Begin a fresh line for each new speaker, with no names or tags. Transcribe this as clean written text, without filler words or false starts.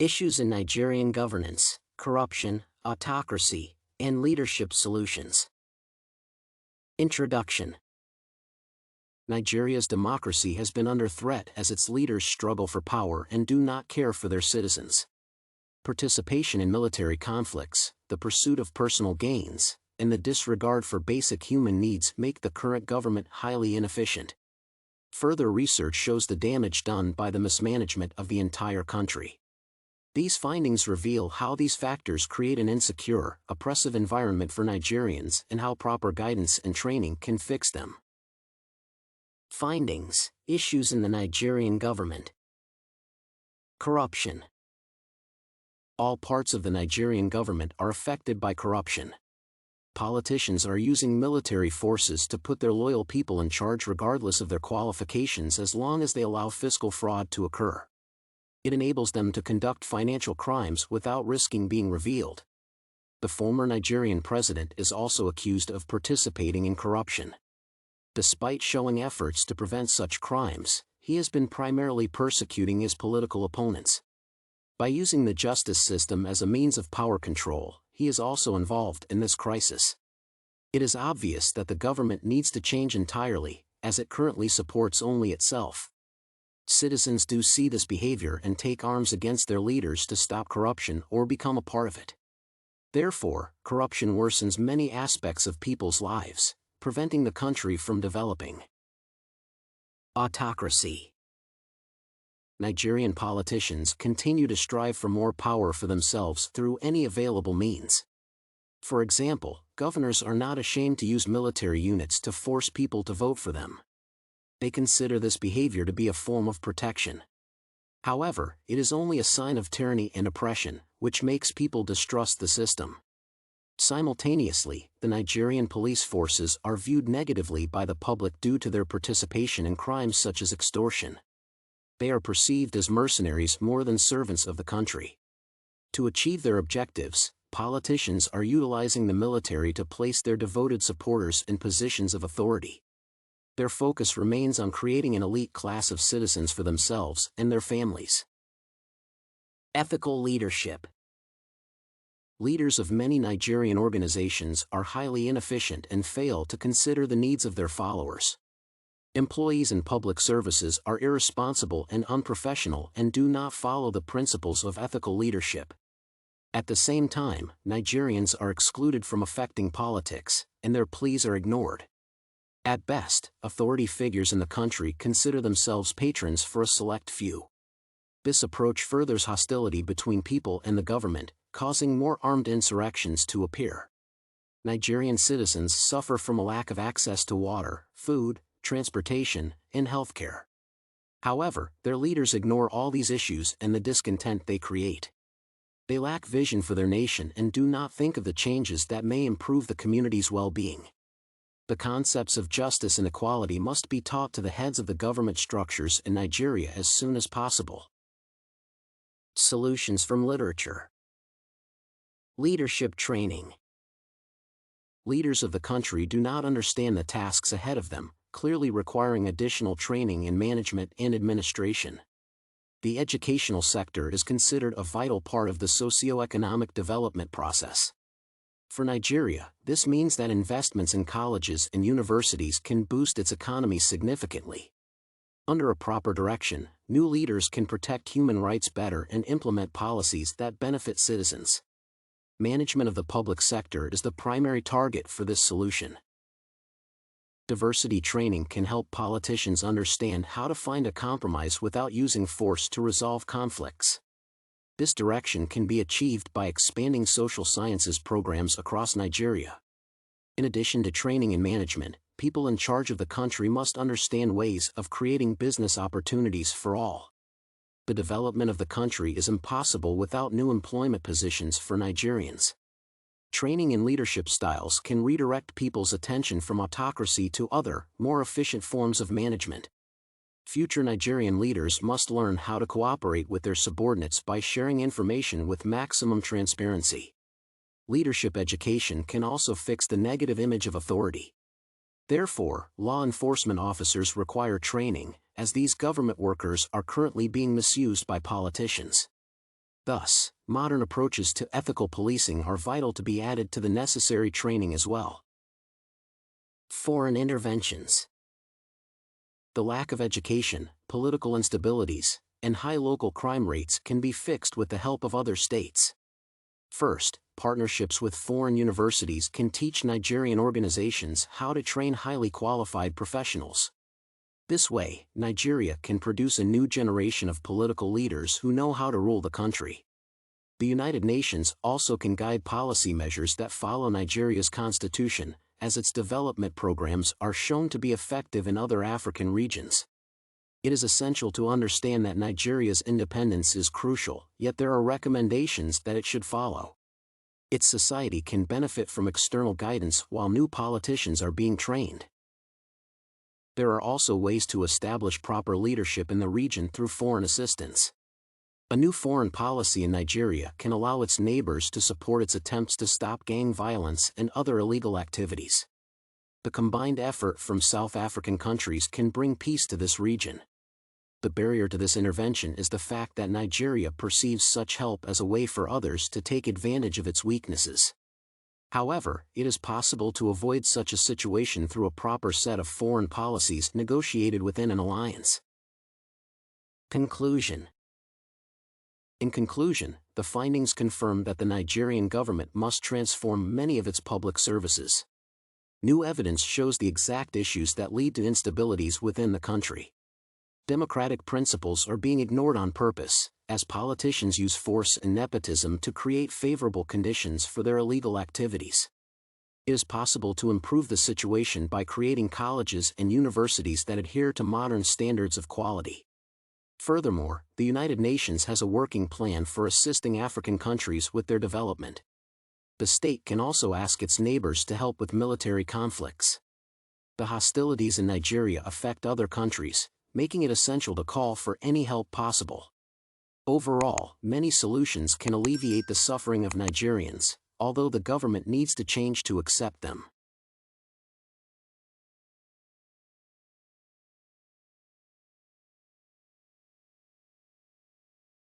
Issues in Nigerian governance, corruption, autocracy, and leadership solutions. Introduction. Nigeria's democracy has been under threat as its leaders struggle for power and do not care for their citizens. Participation in military conflicts, the pursuit of personal gains, and the disregard for basic human needs make the current government highly inefficient. Further research shows the damage done by the mismanagement of the entire country. These findings reveal how these factors create an insecure, oppressive environment for Nigerians and how proper guidance and training can fix them. Findings: Issues in the Nigerian government. Corruption. All parts of the Nigerian government are affected by corruption. Politicians are using military forces to put their loyal people in charge regardless of their qualifications as long as they allow fiscal fraud to occur. It enables them to conduct financial crimes without risking being revealed. The former Nigerian president is also accused of participating in corruption. Despite showing efforts to prevent such crimes, he has been primarily persecuting his political opponents. By using the justice system as a means of power control, he is also involved in this crisis. It is obvious that the government needs to change entirely, as it currently supports only itself. Citizens do see this behavior and take arms against their leaders to stop corruption or become a part of it. Therefore, corruption worsens many aspects of people's lives, preventing the country from developing. Autocracy. Nigerian politicians continue to strive for more power for themselves through any available means. For example, governors are not ashamed to use military units to force people to vote for them. They consider this behavior to be a form of protection. However, it is only a sign of tyranny and oppression, which makes people distrust the system. Simultaneously, the Nigerian police forces are viewed negatively by the public due to their participation in crimes such as extortion. They are perceived as mercenaries more than servants of the country. To achieve their objectives, politicians are utilizing the military to place their devoted supporters in positions of authority. Their focus remains on creating an elite class of citizens for themselves and their families. Ethical leadership. Leaders of many Nigerian organizations are highly inefficient and fail to consider the needs of their followers. Employees in public services are irresponsible and unprofessional and do not follow the principles of ethical leadership. At the same time, Nigerians are excluded from affecting politics, and their pleas are ignored. At best, authority figures in the country consider themselves patrons for a select few. This approach furthers hostility between people and the government, causing more armed insurrections to appear. Nigerian citizens suffer from a lack of access to water, food, transportation, and healthcare. However, their leaders ignore all these issues and the discontent they create. They lack vision for their nation and do not think of the changes that may improve the community's well-being. The concepts of justice and equality must be taught to the heads of the government structures in Nigeria as soon as possible. Solutions from literature. Leadership training. Leaders of the country do not understand the tasks ahead of them, clearly requiring additional training in management and administration. The educational sector is considered a vital part of the socio-economic development process. For Nigeria, this means that investments in colleges and universities can boost its economy significantly. Under a proper direction, new leaders can protect human rights better and implement policies that benefit citizens. Management of the public sector is the primary target for this solution. Diversity training can help politicians understand how to find a compromise without using force to resolve conflicts. This direction can be achieved by expanding social sciences programs across Nigeria. In addition to training in management, people in charge of the country must understand ways of creating business opportunities for all. The development of the country is impossible without new employment positions for Nigerians. Training in leadership styles can redirect people's attention from autocracy to other, more efficient forms of management. Future Nigerian leaders must learn how to cooperate with their subordinates by sharing information with maximum transparency. Leadership education can also fix the negative image of authority. Therefore, law enforcement officers require training, as these government workers are currently being misused by politicians. Thus, modern approaches to ethical policing are vital to be added to the necessary training as well. Foreign interventions. The lack of education, political instabilities, and high local crime rates can be fixed with the help of other states. First, partnerships with foreign universities can teach Nigerian organizations how to train highly qualified professionals. This way, Nigeria can produce a new generation of political leaders who know how to rule the country. The United Nations also can guide policy measures that follow Nigeria's constitution, as its development programs are shown to be effective in other African regions. It is essential to understand that Nigeria's independence is crucial, yet there are recommendations that it should follow. Its society can benefit from external guidance while new politicians are being trained. There are also ways to establish proper leadership in the region through foreign assistance. A new foreign policy in Nigeria can allow its neighbors to support its attempts to stop gang violence and other illegal activities. The combined effort from South African countries can bring peace to this region. The barrier to this intervention is the fact that Nigeria perceives such help as a way for others to take advantage of its weaknesses. However, it is possible to avoid such a situation through a proper set of foreign policies negotiated within an alliance. Conclusion. In conclusion, the findings confirm that the Nigerian government must transform many of its public services. New evidence shows the exact issues that lead to instabilities within the country. Democratic principles are being ignored on purpose, as politicians use force and nepotism to create favorable conditions for their illegal activities. It is possible to improve the situation by creating colleges and universities that adhere to modern standards of quality. Furthermore, the United Nations has a working plan for assisting African countries with their development. The state can also ask its neighbors to help with military conflicts. The hostilities in Nigeria affect other countries, making it essential to call for any help possible. Overall, many solutions can alleviate the suffering of Nigerians, although the government needs to change to accept them.